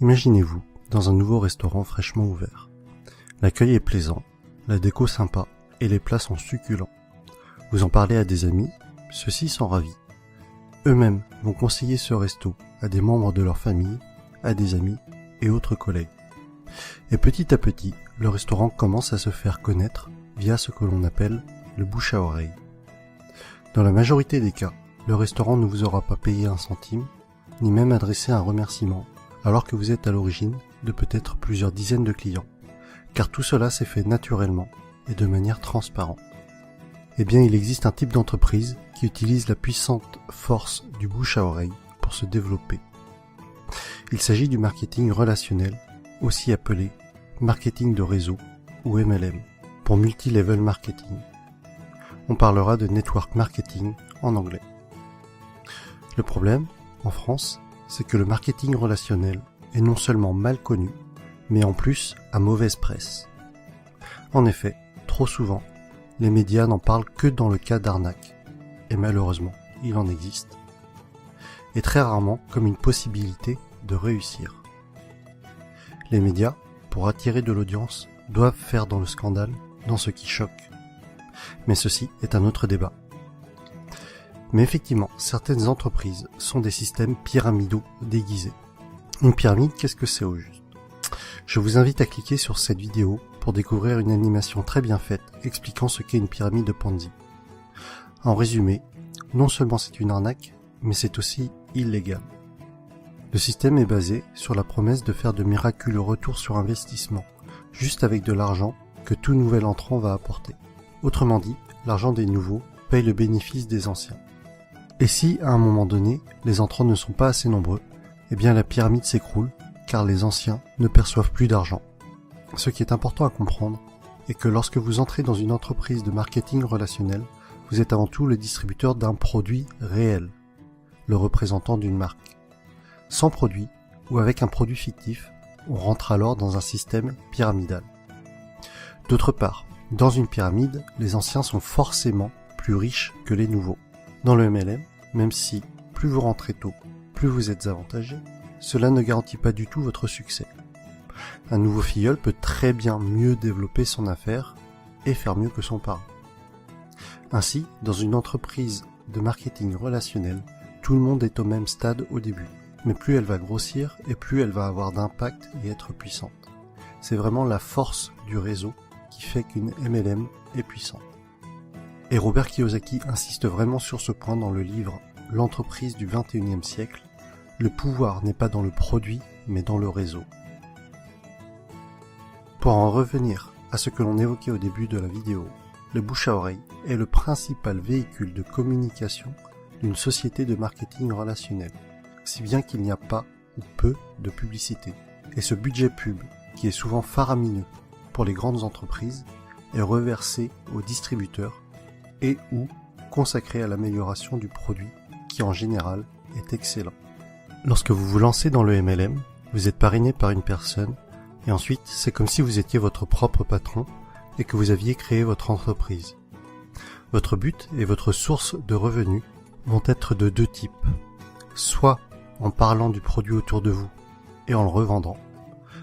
Imaginez-vous dans un nouveau restaurant fraîchement ouvert. L'accueil est plaisant, la déco sympa et les plats sont succulents. Vous en parlez à des amis, ceux-ci sont ravis. Eux-mêmes vont conseiller ce resto à des membres de leur famille, à des amis et autres collègues. Et petit à petit, le restaurant commence à se faire connaître via ce que l'on appelle le bouche à oreille. Dans la majorité des cas, le restaurant ne vous aura pas payé un centime, ni même adressé un remerciement, alors que vous êtes à l'origine de peut-être plusieurs dizaines de clients, car tout cela s'est fait naturellement et de manière transparente. Eh bien, il existe un type d'entreprise qui utilise la puissante force du bouche à oreille pour se développer. Il s'agit du marketing relationnel, aussi appelé marketing de réseau ou MLM, pour multi-level marketing. On parlera de network marketing en anglais. Le problème, en France, c'est que le marketing relationnel est non seulement mal connu, mais en plus à mauvaise presse. En effet, trop souvent, les médias n'en parlent que dans le cas d'arnaque, et malheureusement, il en existe, et très rarement comme une possibilité de réussir. Les médias, pour attirer de l'audience, doivent faire dans le scandale, dans ce qui choque. Mais ceci est un autre débat. Mais effectivement, certaines entreprises sont des systèmes pyramidaux déguisés. Une pyramide, qu'est-ce que c'est au juste? Je vous invite à cliquer sur cette vidéo pour découvrir une animation très bien faite expliquant ce qu'est une pyramide de Ponzi. En résumé, non seulement c'est une arnaque, mais c'est aussi illégal. Le système est basé sur la promesse de faire de miraculeux retours sur investissement, juste avec de l'argent que tout nouvel entrant va apporter. Autrement dit, l'argent des nouveaux paye le bénéfice des anciens. Et si, à un moment donné, les entrants ne sont pas assez nombreux, eh bien la pyramide s'écroule, car les anciens ne perçoivent plus d'argent. Ce qui est important à comprendre est que lorsque vous entrez dans une entreprise de marketing relationnel, vous êtes avant tout le distributeur d'un produit réel, le représentant d'une marque. Sans produit, ou avec un produit fictif, on rentre alors dans un système pyramidal. D'autre part, dans une pyramide, les anciens sont forcément plus riches que les nouveaux. Dans le MLM, même si plus vous rentrez tôt, plus vous êtes avantagé, cela ne garantit pas du tout votre succès. Un nouveau filleul peut très bien mieux développer son affaire et faire mieux que son parent. Ainsi, dans une entreprise de marketing relationnel, tout le monde est au même stade au début, mais plus elle va grossir et plus elle va avoir d'impact et être puissante. C'est vraiment la force du réseau qui fait qu'une MLM est puissante. Et Robert Kiyosaki insiste vraiment sur ce point dans le livre « L'entreprise du XXIe siècle ». Le pouvoir n'est pas dans le produit, mais dans le réseau. Pour en revenir à ce que l'on évoquait au début de la vidéo, le bouche à oreille est le principal véhicule de communication d'une société de marketing relationnel, si bien qu'il n'y a pas ou peu de publicité. Et ce budget pub, qui est souvent faramineux pour les grandes entreprises, est reversé aux distributeurs et ou consacré à l'amélioration du produit qui en général est excellent. Lorsque vous vous lancez dans le MLM, vous êtes parrainé par une personne et ensuite c'est comme si vous étiez votre propre patron et que vous aviez créé votre entreprise. Votre but et votre source de revenus vont être de deux types, soit en parlant du produit autour de vous et en le revendant,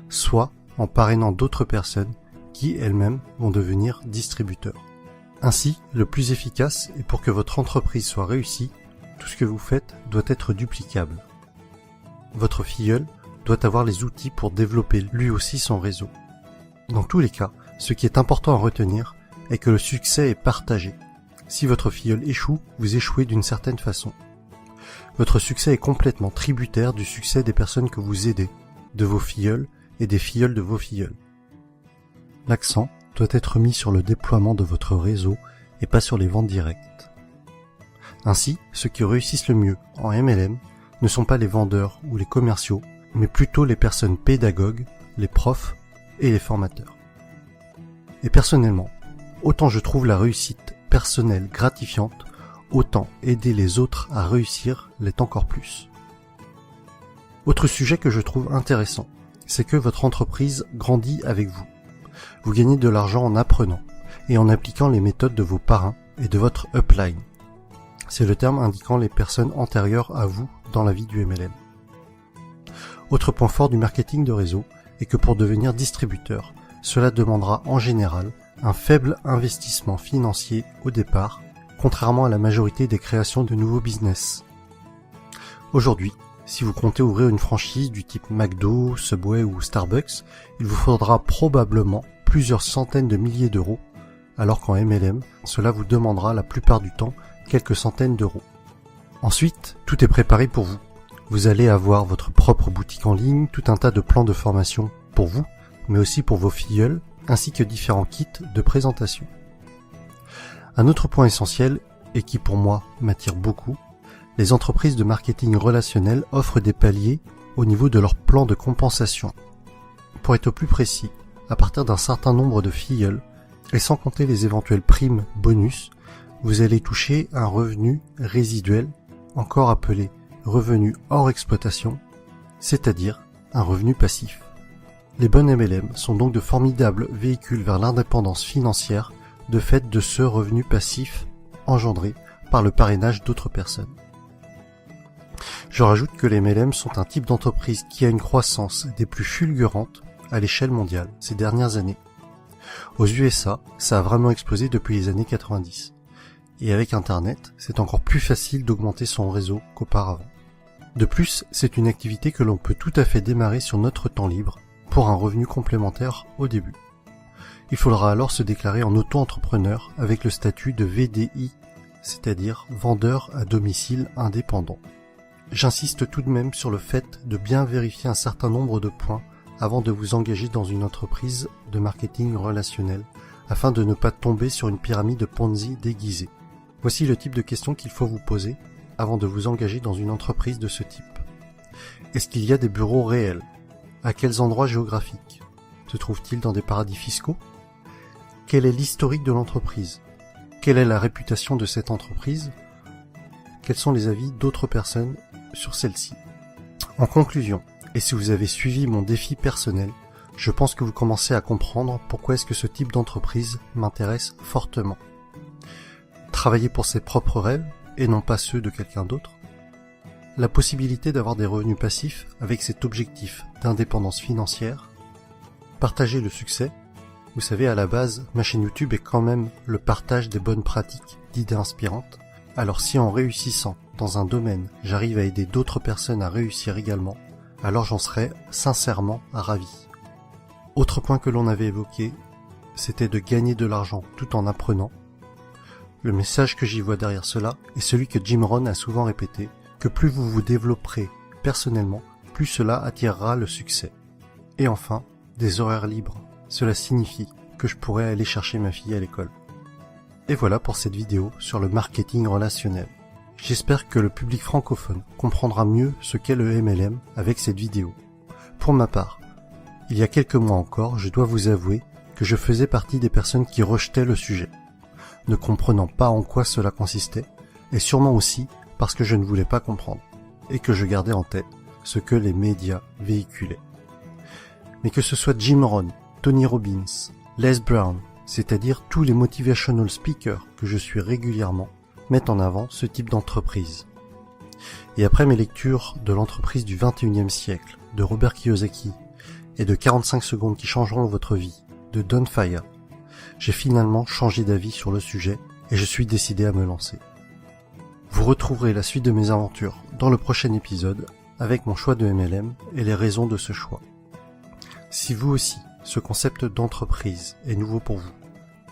soit en parrainant d'autres personnes qui elles-mêmes vont devenir distributeurs. Ainsi, le plus efficace et pour que votre entreprise soit réussie, tout ce que vous faites doit être duplicable. Votre filleul doit avoir les outils pour développer lui aussi son réseau. Dans tous les cas, ce qui est important à retenir est que le succès est partagé. Si votre filleul échoue, vous échouez d'une certaine façon. Votre succès est complètement tributaire du succès des personnes que vous aidez, de vos filleuls et des filleuls de vos filleuls. L'accent doit être mis sur le déploiement de votre réseau et pas sur les ventes directes. Ainsi, ceux qui réussissent le mieux en MLM ne sont pas les vendeurs ou les commerciaux, mais plutôt les personnes pédagogues, les profs et les formateurs. Et personnellement, autant je trouve la réussite personnelle gratifiante, autant aider les autres à réussir l'est encore plus. Autre sujet que je trouve intéressant, c'est que votre entreprise grandit avec vous. Vous gagnez de l'argent en apprenant et en appliquant les méthodes de vos parrains et de votre upline. C'est le terme indiquant les personnes antérieures à vous dans la vie du MLM. Autre point fort du marketing de réseau est que pour devenir distributeur, cela demandera en général un faible investissement financier au départ, contrairement à la majorité des créations de nouveaux business. Aujourd'hui, si vous comptez ouvrir une franchise du type McDo, Subway ou Starbucks, il vous faudra probablement plusieurs centaines de milliers d'euros, alors qu'en MLM, cela vous demandera la plupart du temps quelques centaines d'euros. Ensuite, tout est préparé pour vous. Vous allez avoir votre propre boutique en ligne, tout un tas de plans de formation pour vous, mais aussi pour vos filleuls, ainsi que différents kits de présentation. Un autre point essentiel, et qui pour moi m'attire beaucoup, les entreprises de marketing relationnel offrent des paliers au niveau de leur plan de compensation. Pour être plus précis, à partir d'un certain nombre de filleuls, et sans compter les éventuelles primes bonus, vous allez toucher un revenu résiduel, encore appelé revenu hors exploitation, c'est-à-dire un revenu passif. Les bonnes MLM sont donc de formidables véhicules vers l'indépendance financière de fait de ce revenu passif engendré par le parrainage d'autres personnes. Je rajoute que les MLM sont un type d'entreprise qui a une croissance des plus fulgurantes à l'échelle mondiale ces dernières années. Aux USA, ça a vraiment explosé depuis les années 90. Et avec Internet, c'est encore plus facile d'augmenter son réseau qu'auparavant. De plus, c'est une activité que l'on peut tout à fait démarrer sur notre temps libre pour un revenu complémentaire au début. Il faudra alors se déclarer en auto-entrepreneur avec le statut de VDI, c'est-à-dire vendeur à domicile indépendant. J'insiste tout de même sur le fait de bien vérifier un certain nombre de points avant de vous engager dans une entreprise de marketing relationnel, afin de ne pas tomber sur une pyramide Ponzi déguisée. Voici le type de questions qu'il faut vous poser avant de vous engager dans une entreprise de ce type. Est-ce qu'il y a des bureaux réels? À quels endroits géographiques? Se trouve-t-il dans des paradis fiscaux? Quel est l'historique de l'entreprise? Quelle est la réputation de cette entreprise? Quels sont les avis d'autres personnes sur celle-ci? En conclusion, et si vous avez suivi mon défi personnel, je pense que vous commencez à comprendre pourquoi est-ce que ce type d'entreprise m'intéresse fortement. Travailler pour ses propres rêves et non pas ceux de quelqu'un d'autre. La possibilité d'avoir des revenus passifs avec cet objectif d'indépendance financière. Partager le succès. Vous savez, à la base, ma chaîne YouTube est quand même le partage des bonnes pratiques, d'idées inspirantes. Alors si en réussissant dans un domaine, j'arrive à aider d'autres personnes à réussir également, alors j'en serais sincèrement ravi. Autre point que l'on avait évoqué, c'était de gagner de l'argent tout en apprenant. Le message que j'y vois derrière cela est celui que Jim Rohn a souvent répété, que plus vous vous développerez personnellement, plus cela attirera le succès. Et enfin, des horaires libres. Cela signifie que je pourrais aller chercher ma fille à l'école. Et voilà pour cette vidéo sur le marketing relationnel. J'espère que le public francophone comprendra mieux ce qu'est le MLM avec cette vidéo. Pour ma part, il y a quelques mois encore, je dois vous avouer que je faisais partie des personnes qui rejetaient le sujet, ne comprenant pas en quoi cela consistait, et sûrement aussi parce que je ne voulais pas comprendre, et que je gardais en tête ce que les médias véhiculaient. Mais que ce soit Jim Rohn, Tony Robbins, Les Brown, c'est-à-dire tous les motivational speakers que je suis régulièrement, mettent en avant ce type d'entreprise. Et après mes lectures de l'entreprise du 21e siècle, de Robert Kiyosaki, et de 45 secondes qui changeront votre vie, de Don Faya, j'ai finalement changé d'avis sur le sujet et je suis décidé à me lancer. Vous retrouverez la suite de mes aventures dans le prochain épisode avec mon choix de MLM et les raisons de ce choix. Si vous aussi, ce concept d'entreprise est nouveau pour vous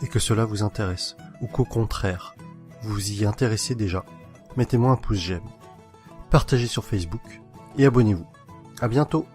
et que cela vous intéresse ou qu'au contraire, vous y intéressez déjà, mettez-moi un pouce j'aime, partagez sur Facebook et abonnez-vous. À bientôt!